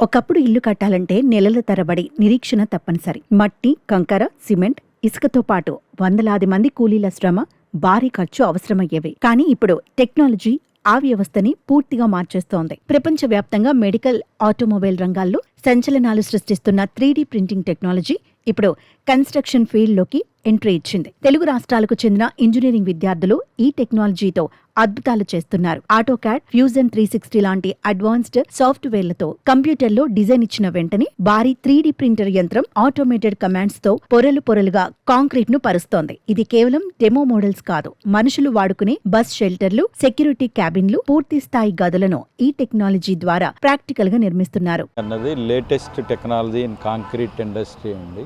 ఒకప్పుడు ఇల్లు కట్టాలంటే నెలల తరబడి నిరీక్షణ తప్పనిసరి. మట్టి, కంకర, సిమెంట్, ఇసుకతో పాటు వందలాది మంది కూలీల శ్రమ, భారీ ఖర్చు అవసరమయ్యేవి. కానీ ఇప్పుడు టెక్నాలజీ ఆ వ్యవస్థని పూర్తిగా మార్చేస్తోంది. ప్రపంచవ్యాప్తంగా మెడికల్, ఆటోమొబైల్ రంగాల్లో సంచలనాలు సృష్టిస్తున్న 3D ప్రింటింగ్ టెక్నాలజీ ఇప్పుడు కన్స్ట్రక్షన్ ఫీల్డ్లోకి ఎంట్రీ ఇచ్చింది. తెలుగు రాష్ట్రాలకు చెందిన ఇంజనీరింగ్ విద్యార్థులు ఈ టెక్నాలజీతో అద్భుతాలు చేస్తున్నారు. ఆటోకాడ్, ఫ్యూజన్ 360 లాంటి అడ్వాన్స్డ్ సాఫ్ట్వేర్లతో కంప్యూటర్లో డిజైన్ ఇచ్చిన వెంటనే భారీ 3D ప్రింటర్ యంత్రం ఆటోమేటెడ్ కమాండ్స్ తో పొరలుగా కాంక్రీట్ ను పరుస్తోంది. ఇది కేవలం డెమో మోడల్స్ కాదు, మనుషులు వాడుకునే బస్ షెల్టర్లు, సెక్యూరిటీ క్యాబిన్లు, పూర్తి స్థాయి గదులను ఈ టెక్నాలజీ ద్వారా ప్రాక్టికల్ గా నిర్మిస్తున్నారు. అన్నది latest technology in concrete industry అండి.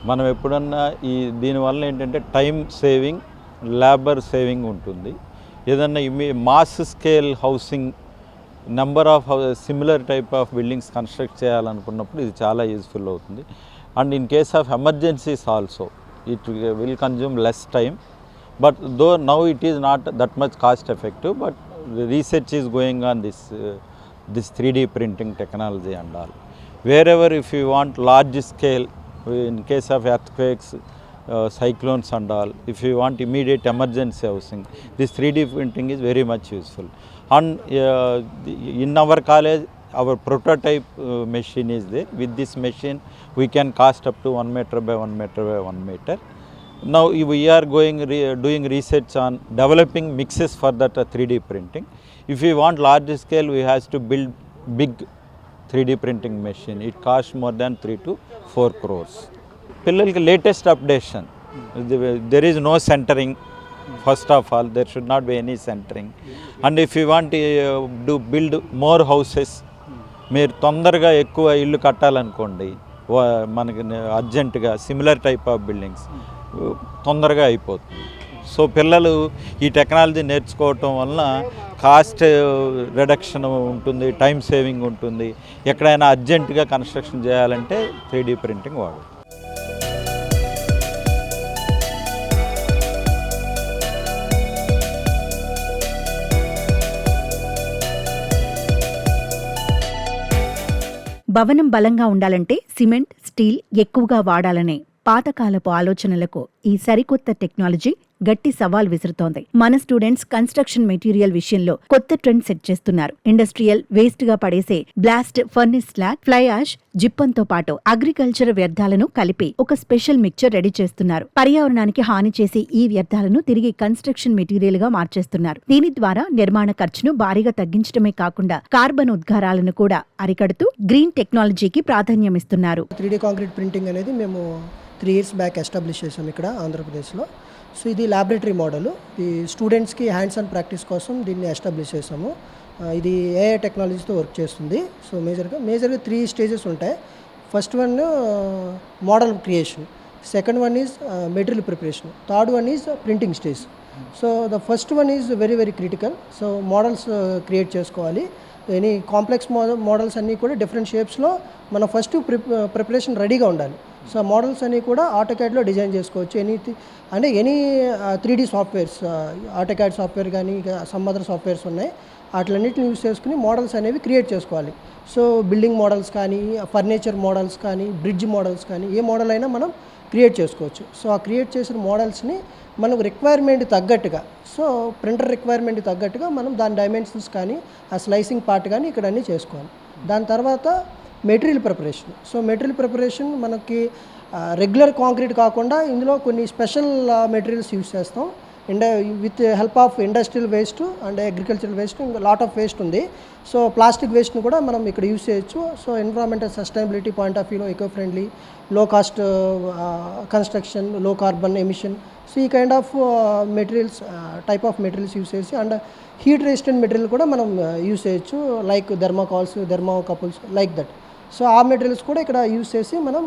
మనం ఎప్పుడన్నా దీనివల్ల ఏంటంటే టైం సేవింగ్, లేబర్ సేవింగ్ ఉంటుంది. ఏదన్నా mass scale housing, number of similar type of buildings construct చేయాలనుకున్నప్పుడు ఇది చాలా యూస్ఫుల్ అవుతుంది. And in case of emergencies also it will consume less time, but though now it is not that much cost effective, but research is going on this 3D printing technology and all. Wherever if you want large scale, in case of earthquakes, cyclones and all, if you want immediate emergency housing, this 3D printing is very much useful. And in our college, our prototype machine is there. With this machine, we can cast up to 1 meter by 1 meter by 1 meter. Now we are doing research on developing mixes for that 3D printing. If we want large scale, we have to build big 3D printing machine. It costs more than 3 to 4 crores. Pillalki latest updation. There is no centering. First of all, there should not be any centering. And if you want to build more houses, మీరు తొందరగా ఎక్కువ ఇల్లు కట్టాలనుకోండి, మనకి అర్జెంటుగా similar type of buildings తొందరగా అయిపోతుంది. So పిల్లలు ఈ టెక్నాలజీ నేర్చుకోవటం వలన కాస్ట్ రిడక్షన్ ఉంటుంది, టైం సేవింగ్ ఉంటుంది. ఎక్కడైనా అర్జెంటుగా కన్స్ట్రక్షన్ చేయాలంటే 3D ప్రింటింగ్ వాడు. భవనం బలంగా ఉండాలంటే సిమెంట్, స్టీల్ ఎక్కువగా వాడాలనే పాతకాలపు ఆలోచనలకు ఈ సరికొత్త టెక్నాలజీ గట్టి సవాల్ విసురుతోంది. మన స్టూడెంట్స్ కన్స్ట్రక్షన్ మెటీరియల్ విషయంలో కొత్త ట్రెండ్ సెట్ చేస్తున్నారు. ఇండస్ట్రియల్ వేస్ట్ గా పడేసే blast furnace slag, fly ash, జిప్పంతో పాటు అగ్రికల్చర్ వ్యర్థాలను కలిపి ఒక స్పెషల్ మిక్చర్ రెడీ చేస్తున్నారు. పర్యావరణానికి హాని చేసి ఈ వ్యర్థాలను తిరిగి కన్స్ట్రక్షన్ మెటీరియల్ గా మార్చేస్తున్నారు. దీని ద్వారా నిర్మాణ ఖర్చును భారీగా తగ్గించడమే కాకుండా కార్బన్ ఉద్గారాలను కూడా అరికడుతూ గ్రీన్ టెక్నాలజీకి ప్రాధాన్యమిస్తున్నారు. 3D కాంక్రీట్ ప్రింటింగ్ అనేది మేము 3 years బ్యాక్ ఎస్టాబ్లిష్ చేసాం ఇక్కడ ఆంధ్రప్రదేశ్లో. సో ఇది ల్యాబొరేటరీ మోడల్. ఈ స్టూడెంట్స్కి హ్యాండ్స్ ఆన్ ప్రాక్టీస్ కోసం దీన్ని ఎస్టాబ్లిష్ చేసాము. ఇది ఏఐ టెక్నాలజీతో వర్క్ చేస్తుంది. సో మేజర్గా 3 stages ఉంటాయి. First one model creation, second one is material preparation, third one is printing stage. So the first one is very critical. So models create చేసుకోవాలి. Any complex models అన్నీ కూడా different షేప్స్లో మన first preparation రెడీగా ఉండాలి. So models అన్నీ కూడా ఆటోకాడ్లో design చేసుకోవచ్చు. Any 3D softwares, AutoCAD software కానీ సమ్ అదర్ సాఫ్ట్వేర్స్ ఉన్నాయి. వాటిలన్నిటిని యూజ్ చేసుకుని మోడల్స్ అనేవి క్రియేట్ చేసుకోవాలి. సో బిల్డింగ్ మోడల్స్ కానీ, ఫర్నిచర్ మోడల్స్ కానీ, బ్రిడ్జ్ మోడల్స్ కానీ, ఏ మోడల్ అయినా మనం క్రియేట్ చేసుకోవచ్చు. సో ఆ క్రియేట్ చేసిన మోడల్స్ని మనకు రిక్వైర్మెంట్ తగ్గట్టుగా, సో ప్రింటర్ రిక్వైర్మెంట్ తగ్గట్టుగా మనం దాని డైమెన్షన్స్ కానీ, ఆ స్లైసింగ్ పార్ట్ కానీ ఇక్కడ అన్నీ చేసుకోవాలి. దాని తర్వాత material preparation. So material preparation మనకి రెగ్యులర్ కాంక్రీట్ కాకుండా ఇందులో కొన్ని స్పెషల్ మెటీరియల్స్ యూజ్ చేస్తాం. With help of industrial waste and agricultural waste, ఇంకా లాట్ ఆఫ్ వేస్ట్ ఉంది. సో ప్లాస్టిక్ వేస్ట్ని కూడా మనం ఇక్కడ యూజ్ చేయొచ్చు. So environmental sustainability point of వ్యూలో ఎకో ఫ్రెండ్లీ, లో కాస్ట్ కన్స్ట్రక్షన్, లో కార్బన్ ఎమిషన్. సో ఈ kind of materials, type of materials use చేసి, అండ్ హీట్ రెసిస్టెంట్ మెటీరియల్ కూడా మనం యూజ్ చేయొచ్చు, like thermocols, thermocouples, like that. So ఆ మెటీరియల్స్ కూడా ఇక్కడ యూజ్ చేసి మనం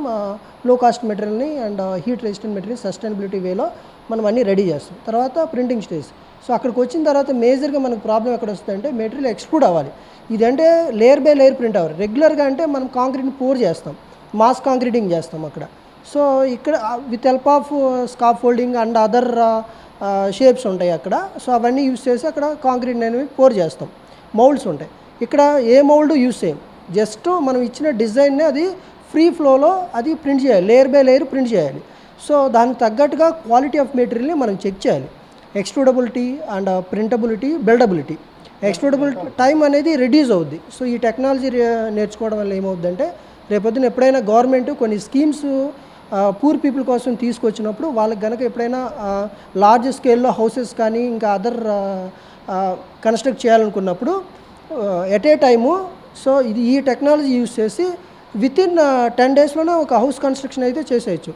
లో కాస్ట్ మెటీరియల్ని and heat resistant material sustainability వేలో మనం అన్నీ రెడీ చేస్తాం. తర్వాత ప్రింటింగ్ స్టేజ్. సో అక్కడికి వచ్చిన తర్వాత మేజర్గా మనకు ప్రాబ్లం ఎక్కడ వస్తుందంటే మెటీరియల్ ఎక్స్ట్రూడ్ అవ్వాలి. ఇదంటే లేయర్ బై లేయర్ ప్రింట్ అవ్వాలి. రెగ్యులర్గా అంటే మనం కాంక్రీట్ని పోర్ చేస్తాం, మాస్ కాంక్రీటింగ్ చేస్తాం అక్కడ. సో ఇక్కడ with help of scaffolding and other shapes ఉంటాయి అక్కడ. సో అవన్నీ యూజ్ చేసి అక్కడ కాంక్రీట్ అనేవి పోర్ చేస్తాం. మౌల్డ్స్ ఉంటాయి. ఇక్కడ ఏ మౌల్డ్ యూజ్ చేయం, జస్ట్ మనం ఇచ్చిన డిజైన్నే అది ఫ్రీ ఫ్లోలో అది ప్రింట్ చేయాలి, లేయర్ బై లేయర్ ప్రింట్ చేయాలి. సో దానికి తగ్గట్టుగా క్వాలిటీ ఆఫ్ మెటీరియల్ని మనం చెక్ చేయాలి. ఎక్స్ట్రూడబిలిటీ అండ్ ప్రింటబిలిటీ, బిల్డబిలిటీ. ఎక్స్ట్రూడబిలిటీ టైం అనేది రెడ్యూస్ అవుద్ది. సో ఈ టెక్నాలజీ నేర్చుకోవడం వల్ల ఏమవుద్దంటే రేపొద్దున ఎప్పుడైనా గవర్నమెంట్ కొన్ని స్కీమ్స్ పూర్ పీపుల్ కోసం తీసుకొచ్చినప్పుడు వాళ్ళకి కనుక ఎప్పుడైనా లార్జ్ స్కేల్లో హౌసెస్ కానీ ఇంకా అదర్ కన్స్ట్రక్ట్ చేయాలనుకున్నప్పుడు ఎట్ ఏ టైము సో ఇది ఈ టెక్నాలజీ యూజ్ చేసి వితిన్ 10 డేస్లోనే ఒక హౌస్ కన్స్ట్రక్షన్ అయితే చేసేయచ్చు.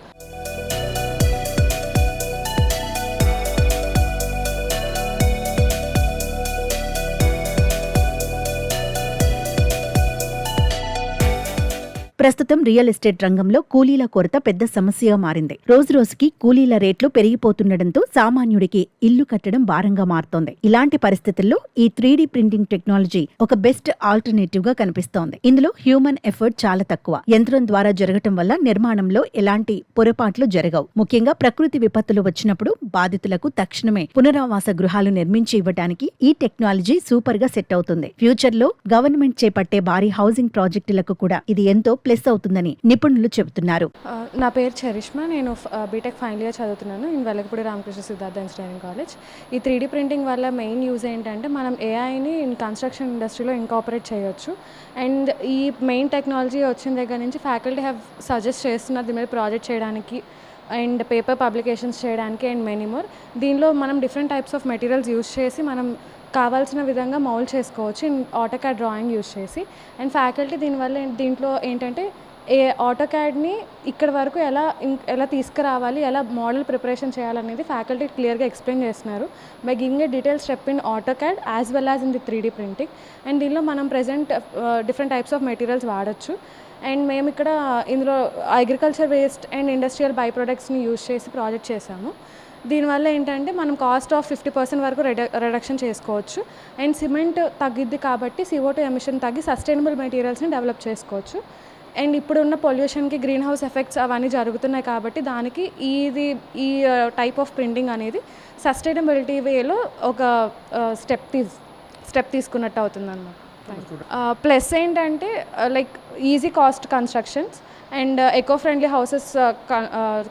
ప్రస్తుతం రియల్ ఎస్టేట్ రంగంలో కూలీల కొరత పెద్ద సమస్యగా మారింది. రోజురోజుకి కూలీల రేట్లు పెరిగిపోతుండటంతో సామాన్యుడికి ఇల్లు కట్టడం భారంగా మారుతోంది. ఇలాంటి పరిస్థితుల్లో ఈ 3D ప్రింటింగ్ టెక్నాలజీ ఒక బెస్ట్ ఆల్టర్నేటివ్ గా కనిపిస్తోంది. ఇందులో హ్యూమన్ ఎఫర్ట్ చాలా తక్కువ. యంత్రం ద్వారా జరగటం వల్ల నిర్మాణంలో ఎలాంటి పొరపాట్లు జరగవు. ముఖ్యంగా ప్రకృతి విపత్తులు వచ్చినప్పుడు బాధితులకు తక్షణమే పునరావాస గృహాలు నిర్మించి ఇవ్వడానికి ఈ టెక్నాలజీ సూపర్ గా సెట్ అవుతుంది. ఫ్యూచర్ లో గవర్నమెంట్ చేపట్టే భారీ హౌసింగ్ ప్రాజెక్టులకు కూడా ఇది ఎంతో ప్లస్ అవుతుందని నిపుణులు చెబుతున్నారు. నా పేరు చరిష్మా. నేను బీటెక్ ఫైనల్ ఇయర్ చదువుతున్నాను in Velagapudi Ramakrishna Siddhartha engineering college. ఈ 3D ప్రింటింగ్ వల్ల మెయిన్ యూజ్ ఏంటంటే మనం ఏఐని ఇన్ కన్స్ట్రక్షన్ ఇండస్ట్రీలో ఇంకాపరేట్ చేయొచ్చు. అండ్ ఈ మెయిన్ టెక్నాలజీ వచ్చిన దగ్గర నుంచి ఫ్యాకల్టీ హ్యావ్ సజెస్ట్ చేస్తున్నారు దీని మీద ప్రాజెక్ట్ చేయడానికి అండ్ పేపర్ పబ్లికేషన్స్ చేయడానికి అండ్ మెనీ మోర్. దీనిలో మనం different types of materials use చేసి మనం కావాల్సిన విధంగా మౌల్డ్ చేసుకోవచ్చు ఇన్ ఆటోకాడ్ డ్రాయింగ్ యూజ్ చేసి. అండ్ ఫ్యాకల్టీ దీంట్లో ఏంటంటే ఆటోకాడ్ని ఇక్కడ వరకు ఎలా తీసుకురావాలి, ఎలా మోడల్ ప్రిపరేషన్ చేయాలనేది ఫ్యాకల్టీ క్లియర్గా ఎక్స్ప్లెయిన్ చేస్తున్నారు by giving a detail step in AutoCAD as well as in the 3D printing. And దీనిలో మనం present different types of materials వాడచ్చు. అండ్ మేము ఇక్కడ ఇందులో agriculture waste and industrial by ప్రొడక్ట్స్ని యూజ్ చేసి ప్రాజెక్ట్ చేసాము. దీనివల్ల ఏంటంటే మనం కాస్ట్ ఆఫ్ 50% వరకు రిడక్షన్ చేసుకోవచ్చు. అండ్ సిమెంట్ తగ్గిద్ది కాబట్టి CO2 ఎమిషన్ తగ్గి సస్టైనబుల్ మెటీరియల్స్ని డెవలప్ చేసుకోవచ్చు. అండ్ ఇప్పుడున్న పొల్యూషన్కి గ్రీన్ హౌస్ ఎఫెక్ట్స్ అవన్నీ జరుగుతున్నాయి కాబట్టి దానికి ఈ టైప్ ఆఫ్ ప్రింటింగ్ అనేది సస్టైనబిలిటీ వేలో ఒక స్టెప్ తీసుకున్నట్టు అవుతుంది అన్నమాట. ప్లస్ ఏంటంటే like easy cost constructions and eco friendly houses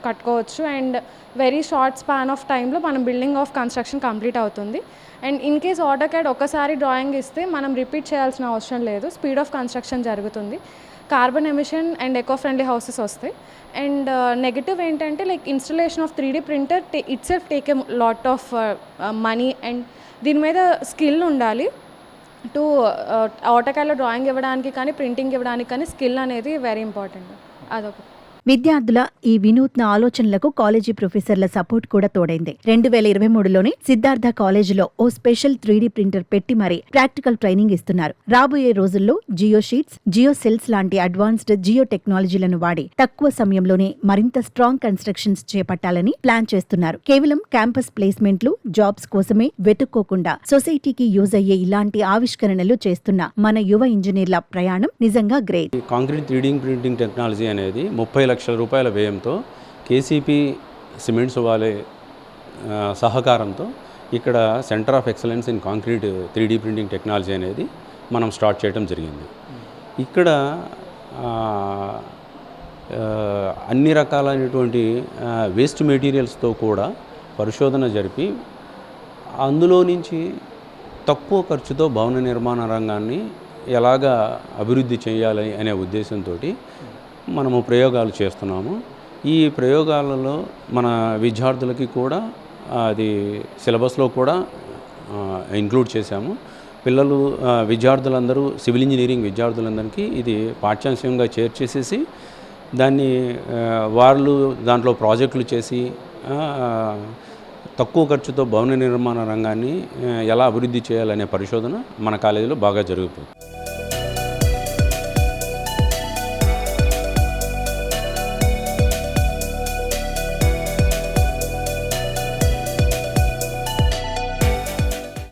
కట్టుకోవచ్చు. And very short span of టైంలో మనం బిల్డింగ్ ఆఫ్ కన్స్ట్రక్షన్ కంప్లీట్ అవుతుంది. అండ్ ఇన్ కేస్ ఆటోకాడ్ ఒక్కసారి డ్రాయింగ్ ఇస్తే మనం రిపీట్ చేయాల్సిన అవసరం లేదు. స్పీడ్ ఆఫ్ కన్స్ట్రక్షన్ జరుగుతుంది. Carbon emission and eco friendly houses వస్తాయి. అండ్ నెగటివ్ ఏంటంటే like installation of 3D printer it self take a lot of money and దీని మీద స్కిల్ ఉండాలి. ఆటోకాడ్లో డ్రాయింగ్ ఇవ్వడానికి కానీ ప్రింటింగ్ ఇవ్వడానికి కానీ స్కిల్ అనేది వెరీ ఇంపార్టెంట్. అదొకటి. విద్యార్థుల ఈ వినూత్న ఆలోచనలకు కాలేజీ ప్రొఫెసర్ల సపోర్ట్ కూడా తోడైంది. 2023లోనే సిద్ధార్థ కాలేజీలో ఓ స్పెషల్ 3D ప్రింటర్ పెట్టి మరీ ప్రాక్టికల్ ట్రైనింగ్ ఇస్తున్నారు. రాబోయే రోజుల్లో జియో షీట్స్, జియో సెల్స్ లాంటి అడ్వాన్స్డ్ జియో టెక్నాలజీలను వాడి తక్కువ సమయంలోనే మరింత స్ట్రాంగ్ కన్స్ట్రక్షన్స్ చేపట్టాలని ప్లాన్ చేస్తున్నారు. కేవలం క్యాంపస్ ప్లేస్మెంట్లు, జాబ్స్ కోసమే వెతుక్కోకుండా సొసైటీకి యూజ్ అయ్యే ఇలాంటి ఆవిష్కరణలు చేస్తున్న మన యువ ఇంజనీర్ల ప్రయాణం నిజంగా great. Concrete 3D printing technology అనేది 30 లక్షల రూపాయల వ్యయంతో కేసీపీ సిమెంట్స్ వాళ్ళ సహకారంతో ఇక్కడ centre of excellence in concrete 3D printing technology అనేది మనం స్టార్ట్ చేయడం జరిగింది. ఇక్కడ అన్ని రకాలైనటువంటి వేస్ట్ మెటీరియల్స్తో కూడా పరిశోధన జరిపి అందులో నుంచి తక్కువ ఖర్చుతో భవన నిర్మాణ రంగాన్ని ఎలాగా అభివృద్ధి చేయాలి అనే ఉద్దేశంతో మనము ప్రయోగాలు చేస్తున్నాము. ఈ ప్రయోగాలలో మన విద్యార్థులకి కూడా అది సిలబస్లో కూడా ఇంక్లూడ్ చేశాము. విద్యార్థులందరూ సివిల్ ఇంజనీరింగ్ విద్యార్థులందరికీ ఇది పాఠ్యాంశంగా చేర్చేసేసి దాన్ని వాళ్ళు దాంట్లో ప్రాజెక్టులు చేసి తక్కువ ఖర్చుతో భవన నిర్మాణ రంగాన్ని ఎలా అభివృద్ధి చేయాలనే పరిశోధన మన కాలేజీలో బాగా జరుగుతుంది.